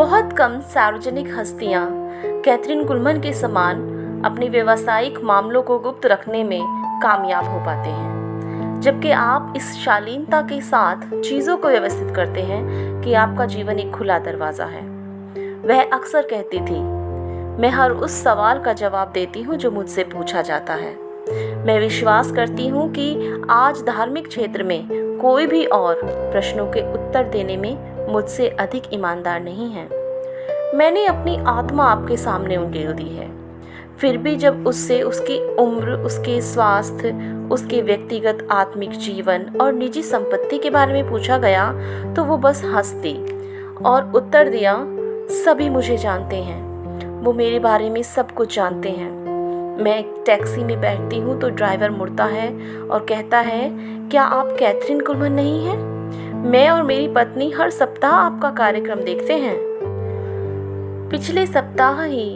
बहुत कम सार्वजनिक हस्तियां कैथरीन कुलमन के समान अपने व्यावसायिक मामलों को गुप्त रखने में कामयाब हो पाते हैं, जबकि आप इस शालीनता के साथ चीज़ों को व्यवस्थित करते हैं कि आपका जीवन एक खुला दरवाज़ा है। वह अक्सर कहती थी, मैं हर उस सवाल का जवाब देती हूँ जो मुझसे पूछा जाता है। मैं विश्वास करती हूँ कि आज धार्मिक क्षेत्र में कोई भी और प्रश्नों के उत्तर देने में मुझसे अधिक ईमानदार नहीं है। मैंने अपनी आत्मा आपके सामने उंडेल दी है। फिर भी जब उससे उसकी उम्र, उसके स्वास्थ्य, उसके व्यक्तिगत आत्मिक जीवन और निजी संपत्ति के बारे में पूछा गया तो वो बस हंसती और उत्तर दिया, सभी मुझे जानते हैं, वो मेरे बारे में सब कुछ जानते हैं। मैं एक टैक्सी में बैठती हूँ तो ड्राइवर मुड़ता है और कहता है, क्या आप कैथरीन कुलमन नहीं हैं? मैं और मेरी पत्नी हर सप्ताह आपका कार्यक्रम देखते हैं। पिछले सप्ताह ही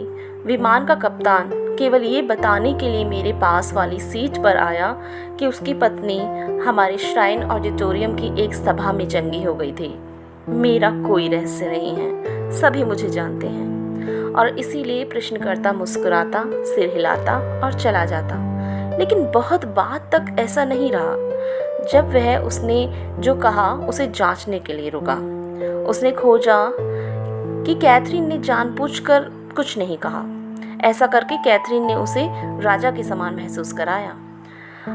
विमान का कप्तान केवल ये बताने के लिए मेरे पास वाली सीट पर आया कि उसकी पत्नी हमारे श्राइन ऑडिटोरियम की एक सभा में चंगी हो गई थी। मेरा कोई रहस्य नहीं है, सभी मुझे जानते हैं। और इसीलिए प्रश्नकर्ता मुस्कुराता, सिर हिलाता और चला जाता। लेकिन बहुत बात तक ऐसा नहीं रहा। जब वह उसने जो कहा उसे जांचने के लिए रुका, उसने खोजा कि कैथरीन ने जानबूझकर कुछ नहीं कहा। ऐसा करके कैथरीन ने उसे राजा के समान महसूस कराया।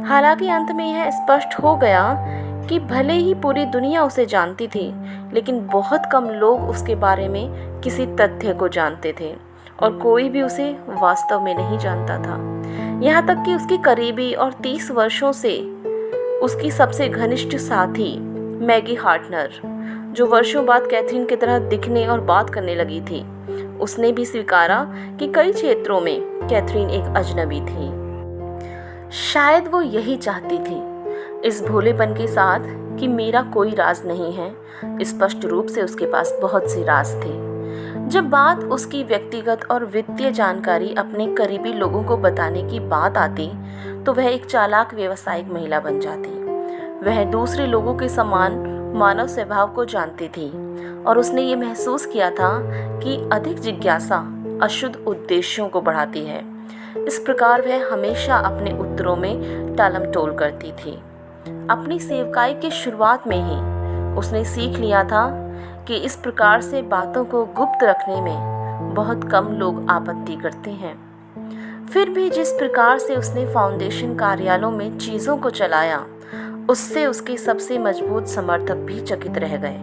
हालांकि अंत में यह स्पष्ट हो गया कि भले ही पूरी दुनिया उसे जानती थी, लेकिन बहुत कम लोग उसके बारे में किसी तथ्य को जानते थे और कोई भी उसे वास्तव में नहीं जानता था। यहाँ तक कि उसकी करीबी और 30 वर्षों से उसकी सबसे घनिष्ठ साथी मैगी हार्टनर, जो वर्षों बाद कैथरीन की तरह दिखने और बात करने लगी थी, उसने भी स्वीकारा कि कई क्षेत्रों में कैथरीन एक अजनबी थी। शायद वो यही चाहती थी, इस भोलेपन के साथ कि मेरा कोई राज नहीं है। स्पष्ट रूप से उसके पास बहुत से राज थे। जब बात उसकी व्यक्तिगत और वित्तीय जानकारी अपने करीबी लोगों को बताने की बात आती तो वह एक चालाक व्यावसायिक महिला बन जाती। वह दूसरे लोगों के समान मानव स्वभाव को जानती थी और उसने ये महसूस किया था कि अधिक जिज्ञासा अशुद्ध उद्देश्यों को बढ़ाती है। इस प्रकार वह हमेशा अपने उत्तरों में टालमटोल करती थी। अपनी सेवकाई की शुरुआत में ही उसने सीख लिया था कि इस प्रकार से बातों को गुप्त रखने में बहुत कम लोग आपत्ति करते हैं। फिर भी जिस प्रकार से उसने फाउंडेशन कार्यालयों में चीज़ों को चलाया, उससे उसके सबसे मजबूत समर्थक भी चकित रह गए।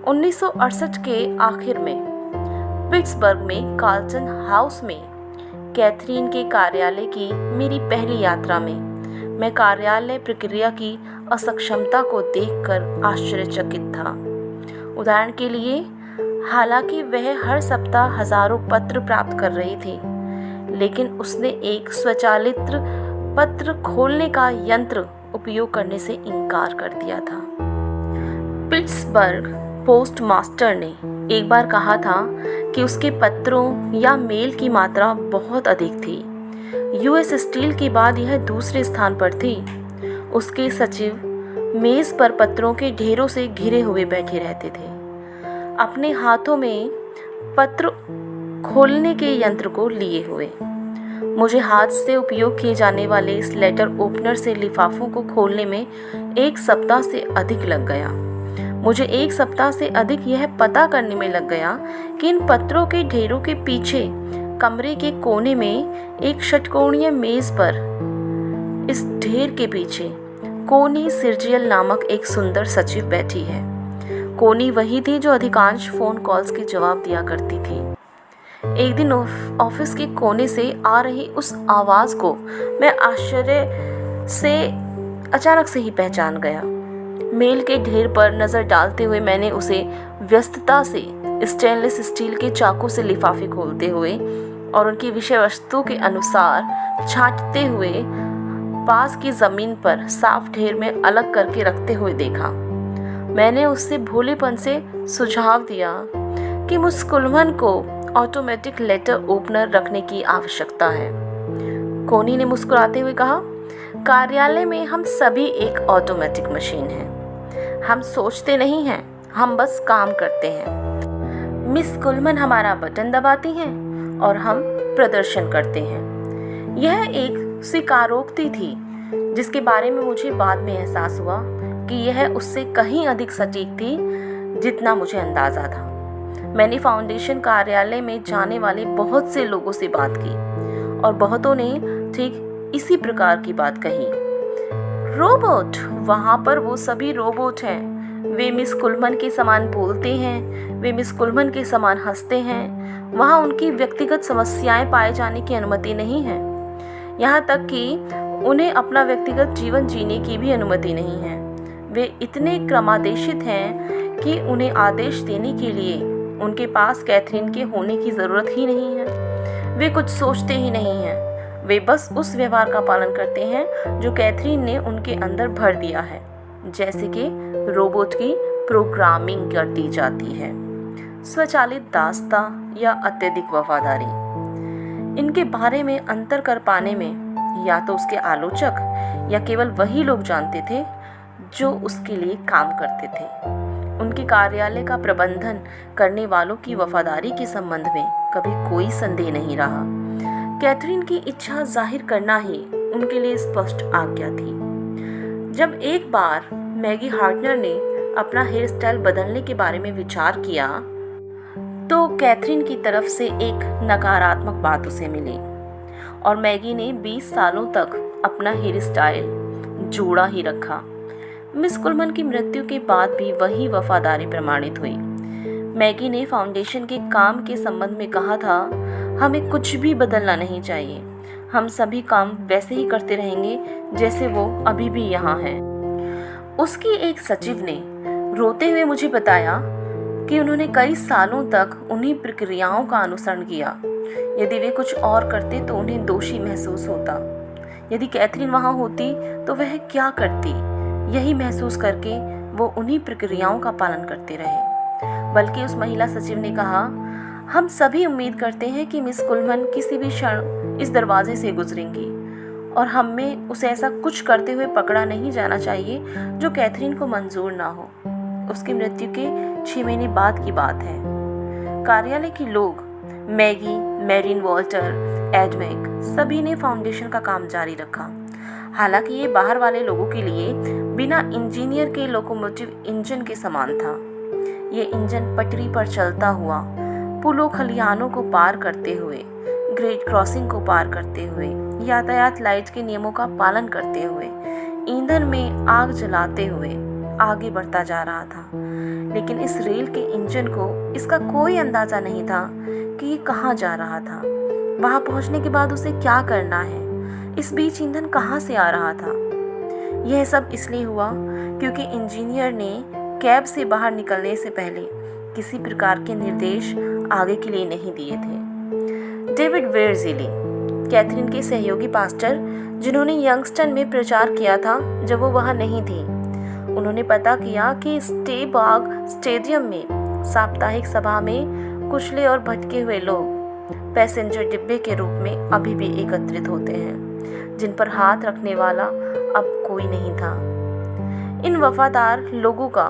1968 के आखिर में पिट्सबर्ग में कार्लटन हाउस में कैथरीन के कार्यालय की मेरी पहली यात्रा में मैं कार्यालय प्रक्रिया की असक्षमता को देखकर आश्चर्यचकित था। उदाहरण के लिए, हालांकि वह हर सप्ताह हजारों पत्र प्राप्त कर रही थी, लेकिन उसने एक स्वचालित पत्र खोलने का यंत्र उपयोग करने से इनकार कर दिया था। पिट्सबर्ग पोस्टमास्टर ने एक बार कहा था कि उसके पत्रों या मेल की मात्रा बहुत अधिक थी। यूएस स्टील के बाद यह दूसरे स्थान पर थी। उसके सचिव मेज पर पत्रों के ढेरों से घिरे हुए बैठे रहते थे, अपने हाथों में पत्र खोलने के यंत्र को लिए हुए। मुझे हाथ से उपयोग किए जाने वाले इस लेटर ओपनर से लिफाफों को खोलने में 1 सप्ताह से अधिक लग गया। मुझे 1 सप्ताह से अधिक यह पता करने में लग गया कि इन पत्रों के ढेरों के पीछे कमरे के कोने में एक षटकोणीय मेज पर, इस ढेर के पीछे कोनी सिर्जियल नामक एक सुंदर सचिव बैठी है। कोनी वही थी जो अधिकांश फोन कॉल्स के जवाब दिया करती थी। एक दिन ऑफिस के कोने से आ रही उस आवाज़ को मैं आश्चर्य से अचानक से ही पहचान गया। मेल के ढेर पर नज़र डालते हुए मैंने उसे व्यस्तता से स्टेनलेस स्टील के चाकू से लिफाफे खोलते हुए और उनकी विषय वस्तु के अनुसार छांटते हुए पास की ज़मीन पर साफ ढेर में अलग करके रखते हुए देखा। मैंने उससे भोलेपन से सुझाव दिया कि मिस कुलमन को ऑटोमेटिक लेटर ओपनर रखने की आवश्यकता है। कोनी ने मुस्कुराते हुए कहा, कार्यालय में हम सभी एक ऑटोमेटिक मशीन हैं। हम सोचते नहीं हैं, हम बस काम करते हैं। मिस कुलमन हमारा बटन दबाती हैं और हम प्रदर्शन करते हैं। यह एक स्वीकारोक्ति थी जिसके बारे में मुझे बाद में एहसास हुआ कि यह उससे कहीं अधिक सटीक थी जितना मुझे अंदाज़ा था। मैंने फाउंडेशन कार्यालय में जाने वाले बहुत से लोगों से बात की और बहुतों ने ठीक इसी प्रकार की बात कही। रोबोट, वहाँ पर वो सभी रोबोट हैं। वे मिस कुलमन के समान बोलते हैं, वे मिस कुलमन के समान हंसते हैं। वहाँ उनकी व्यक्तिगत समस्याएं पाए जाने की अनुमति नहीं है। यहाँ तक कि उन्हें अपना व्यक्तिगत जीवन जीने की भी अनुमति नहीं है। वे इतने क्रमादेशित हैं कि उन्हें आदेश देने के लिए उनके पास कैथरीन के होने की ज़रूरत ही नहीं है। वे कुछ सोचते ही नहीं हैं, वे बस उस व्यवहार का पालन करते हैं जो कैथरीन ने उनके अंदर भर दिया है, जैसे कि रोबोट की प्रोग्रामिंग कर दी जाती है। स्वचालित दास्ता या अत्यधिक वफादारी। इनके बारे में अंतर कर पाने में या तो उसके आलोचक या केवल वही लोग जानते थे जो उसके लिए काम करते थे। उनके कार्यालय का प्रबंधन करने वालों की वफादारी के संबंध में कभी कोई संदेह नहीं रहा। कैथरीन की इच्छा जाहिर करना ही उनके लिए स्पष्ट आज्ञा थी। जब एक बार मैगी हार्टनर ने अपना हेयर स्टाइल बदलने के बारे में विचार किया तो कैथरीन की तरफ से एक नकारात्मक बात उसे मिली और मैगी ने 20 सालों तक अपना हेयर स्टाइल जोड़ा ही रखा। मिस कुलमन की मृत्यु के बाद भी वही वफादारी प्रमाणित हुई। मैगी ने फाउंडेशन के काम के संबंध में कहा था, हमें कुछ भी बदलना नहीं चाहिए, हम सभी काम वैसे ही करते रहेंगे जैसे वो अभी भी यहाँ हैं। उसकी एक सचिव ने रोते हुए मुझे बताया कि उन्होंने कई सालों तक उन्हीं प्रक्रियाओं का अनुसरण किया। यदि वे कुछ और करते तो उन्हें दोषी महसूस होता। यदि कैथरीन वहाँ होती तो वह क्या करती? यही महसूस करके वो उन्हीं प्रक्रियाओं का पालन करते रहे। बल्कि उस महिला सचिव ने कहा, हम सभी उम्मीद करते हैं कि मिस कुलमन किसी भी क्षण इस दरवाजे से गुजरेंगी और हमें उसे ऐसा कुछ करते हुए पकड़ा नहीं जाना चाहिए जो कैथरीन को मंजूर ना हो। उसकी मृत्यु के 6 महीने बाद की बात है। कार्यालय के लोग, मैगी, मैरिन वॉल्टर, एडमेक, सभी ने फाउंडेशन का काम जारी रखा। हालांकि ये बाहर वाले लोगों के लिए बिना इंजीनियर के लोकोमोटिव इंजन के समान था। ये इंजन पटरी पर चलता हुआ, पुलों खलिहानों को पार करते हुए, ग्रेड क्रॉसिंग को पार करते हुए, यातायात लाइट के नियमों का पालन करते हुए, ईंधन में आग जलाते हुए आगे बढ़ता जा रहा था। लेकिन इस रेल के इंजन को इसका कोई अंदाजा नहीं था कि ये कहाँ जा रहा था, वहाँ पहुँचने के बाद उसे क्या करना है, इस बीच ईंधन कहाँ से आ रहा था। यह सब इसलिए हुआ क्योंकि इंजीनियर ने कैब से बाहर निकलने से पहले किसी प्रकार के निर्देश आगे के लिए नहीं दिए थे। डेविड वेयरजिली, कैथरीन के सहयोगी पास्टर, जिन्होंने यंगस्टन में प्रचार किया था जब वो वहाँ नहीं थी, उन्होंने पता किया कि स्टेबाग स्टेडियम में साप्ताहिक सभा में कुचले और भटके हुए लोग पैसेंजर डिब्बे के रूप में अभी भी एकत्रित होते हैं, जिन पर हाथ रखने वाला अब कोई नहीं था। इन वफादार लोगों का,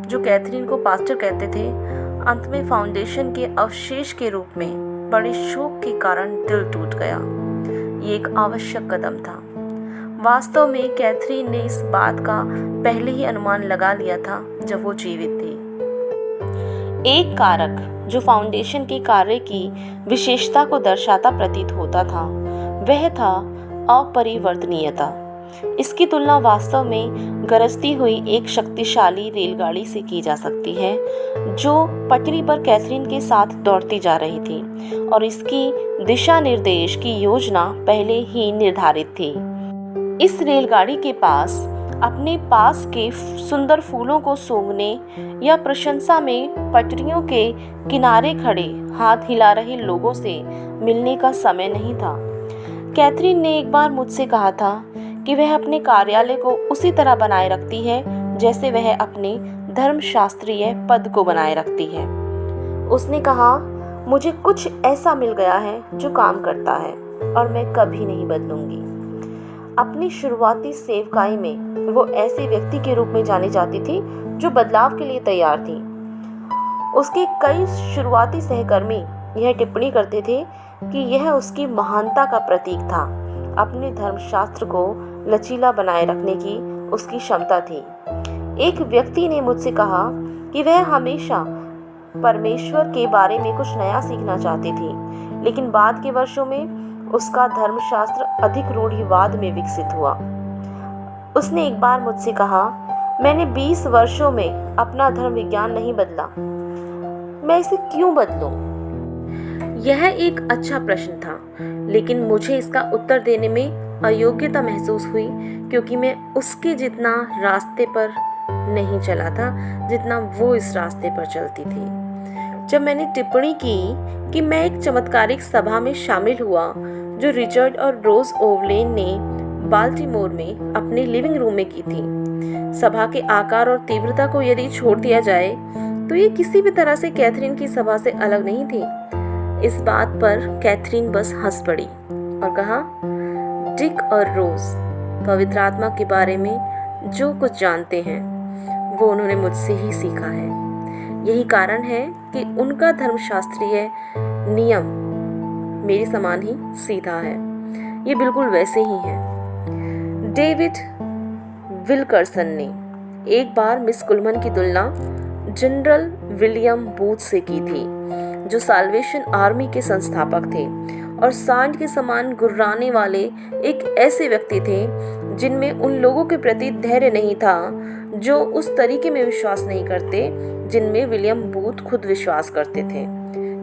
जो कैथरीन को पास्टर कहते थे, अंत में फाउंडेशन के अवशेष के रूप में बड़े शोक के कारण दिल टूट गया। ये एक आवश्यक कदम था। वास्तव में कैथरीन ने इस बात का पहले ही अनुमान लगा लिया था जब वो जीवित थी। एक कारक जो फाउंडेशन के कार्य की विशेषता को दर्शाता प्रतीत होता था वह था अपरिवर्तनीयता। इसकी तुलना वास्तव में गरजती हुई एक शक्तिशाली रेलगाड़ी से की जा सकती है जो पटरी पर कैथरीन के साथ दौड़ती जा रही थी और इसकी दिशा निर्देश की योजना पहले ही निर्धारित थी। इस रेलगाड़ी के पास अपने पास के सुंदर फूलों को सूंघने या प्रशंसा में पटरियों के किनारे खड़े हाथ हिला रहे लोगों से मिलने का समय नहीं था। कैथरीन ने एक बार मुझसे कहा था कि वह अपने कार्यालय को उसी तरह बनाए रखती है जैसे वह अपने धर्मशास्त्रीय पद को बनाए रखती है। उसने कहा, मुझे कुछ ऐसा मिल गया है जो काम करता है और मैं कभी नहीं बदलूंगी। अपनी शुरुआती सेवकाई में वो ऐसे व्यक्ति के रूप में जानी जाती थी जो बदलाव के लिए तैयार थी। उसके कई शुरुआती सहकर्मी यह टिप्पणी करते थे कि यह उसकी महानता का प्रतीक था। अपने धर्मशास्त्र को लचीला बनाए रखने की उसकी क्षमता थी। एक व्यक्ति ने मुझसे कहा कि वह हमेशा परमेश्वर के बारे में कुछ नया सीखना चाहती थी, लेकिन बाद के वर्षों में उसका धर्मशास्त्र अधिक रूढ़िवाद में विकसित हुआ। उसने एक बार मुझसे कहा, मैंने 20 वर्षों में अपना धर्म विज्ञान नहीं बदला, मैं इसे क्यों बदलूं? यह एक अच्छा प्रश्न था, लेकिन मुझे इसका उत्तर देने में अयोग्यता महसूस हुई, क्योंकि मैं उसके जितना रास्ते पर नहीं चला था जितना वो इस रास्ते पर चलती थी। जब मैंने टिप्पणी की कि मैं एक चमत्कारिक सभा में शामिल हुआ जो रिचर्ड और रोज ओवलेन ने बाल्टीमोर में अपने लिविंग रूम में की थी, सभा के आकार और तीव्रता को यदि छोड़ दिया जाए तो ये किसी भी तरह से कैथरीन की सभा से अलग नहीं थी। इस बात पर कैथरीन बस हंस पड़ी और कहा, डिक और रोज पवित्र आत्मा के बारे में जो कुछ जानते हैं वो उन्होंने मुझसे ही सीखा है। यही कारण है कि उनका धर्मशास्त्रीय नियम मेरे समान ही सीधा है। ये बिल्कुल वैसे ही है। डेविड विल्करसन ने एक बार मिस कुलमन की तुलना जनरल विलियम बूथ से की थी, जो साल्वेशन आर्मी के संस्थापक थे और सांड के समान गुर्राने वाले एक ऐसे व्यक्ति थे जिनमें उन लोगों के प्रति धैर्य नहीं था जो उस तरीके में विश्वास नहीं करते जिनमें विलियम बूथ खुद विश्वास करते थे,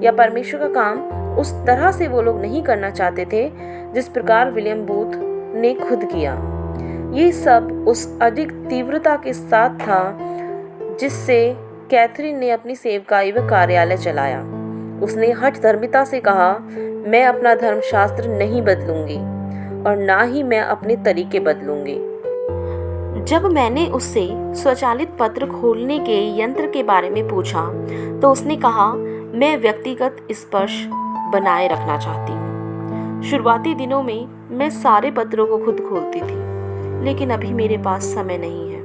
या परमेश्वर का काम उस तरह से वो लोग नहीं करना चाहते थे जिस प्रकार विलियम बूथ ने खुद किया। ये सब उस अधिक तीव्रता के साथ था जिससे कैथरीन ने अपनी सेवकाई व कार्यालय चलाया। उसने हठ धर्मिता से कहा, मैं अपना धर्मशास्त्र नहीं बदलूंगी और ना ही मैं अपने तरीके बदलूंगी। जब मैंने उससे स्वचालित पत्र खोलने के यंत्र के बारे में पूछा तो उसने कहा, मैं व्यक्तिगत स्पर्श बनाए रखना चाहती हूँ। शुरुआती दिनों में मैं सारे पत्रों को खुद खोलती थी, लेकिन अभी मेरे पास समय नहीं है।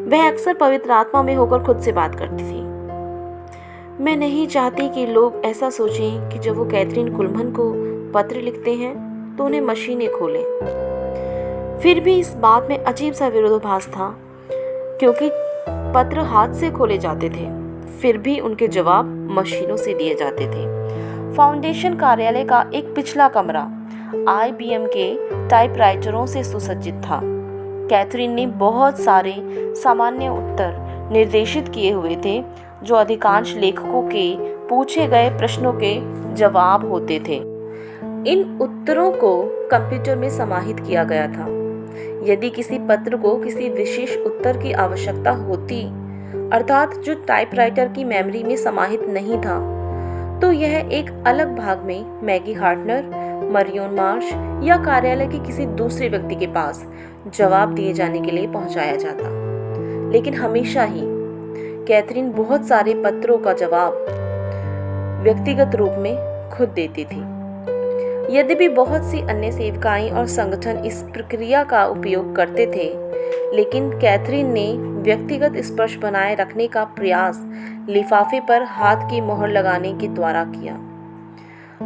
वह अक्सर पवित्र आत्मा में होकर खुद से बात करती थी। मैं नहीं चाहती कि लोग ऐसा सोचें कि जब वो कैथरीन कुलमन को पत्र लिखते हैं तो उन्हें मशीनें खोलें। फिर भी इस बात में अजीब सा विरोधाभास था, क्योंकि पत्र हाथ से खोले जाते थे, फिर भी उनके जवाब मशीनों से दिए जाते थे। फाउंडेशन कार्यालय का एक पिछला कमरा IBM के टाइपराइटरों से सुसज्जित था। कैथरीन ने बहुत सारे सामान्य उत्तर निर्देशित किए हुए थे जो अधिकांश लेखकों के पूछे गए प्रश्नों के जवाब होते थे। इन उत्तरों को कंप्यूटर में समाहित किया गया था। यदि किसी पत्र को किसी विशेष उत्तर की आवश्यकता होती, अर्थात जो टाइपराइटर की मेमोरी में समाहित नहीं था, तो यह एक अलग भाग में मैगी हार्टनर, मरियोन मार्श या कार्यालय के किसी दूसरे व्यक्ति के पास जवाब दिए जाने के लिए पहुंचाया जाता। लेकिन हमेशा ही कैथरीन बहुत सारे पत्रों का जवाब व्यक्तिगत रूप में खुद देती थी। यद्यपि बहुत सी अन्य सेवकाएं और संगठन इस प्रक्रिया का उपयोग करते थे, लेकिन कैथरीन ने व्यक्तिगत स्पर्श बनाए रखने का प्रयास लिफाफे पर हाथ की मोहर लगाने के द्वारा किया।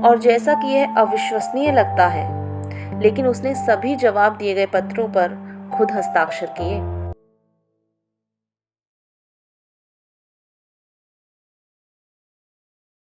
और जैसा कि यह अविश्वसनीय लगता है, लेकिन उसने सभी जवाब दिए गए पत्रों पर खुद हस्ताक्षर किए।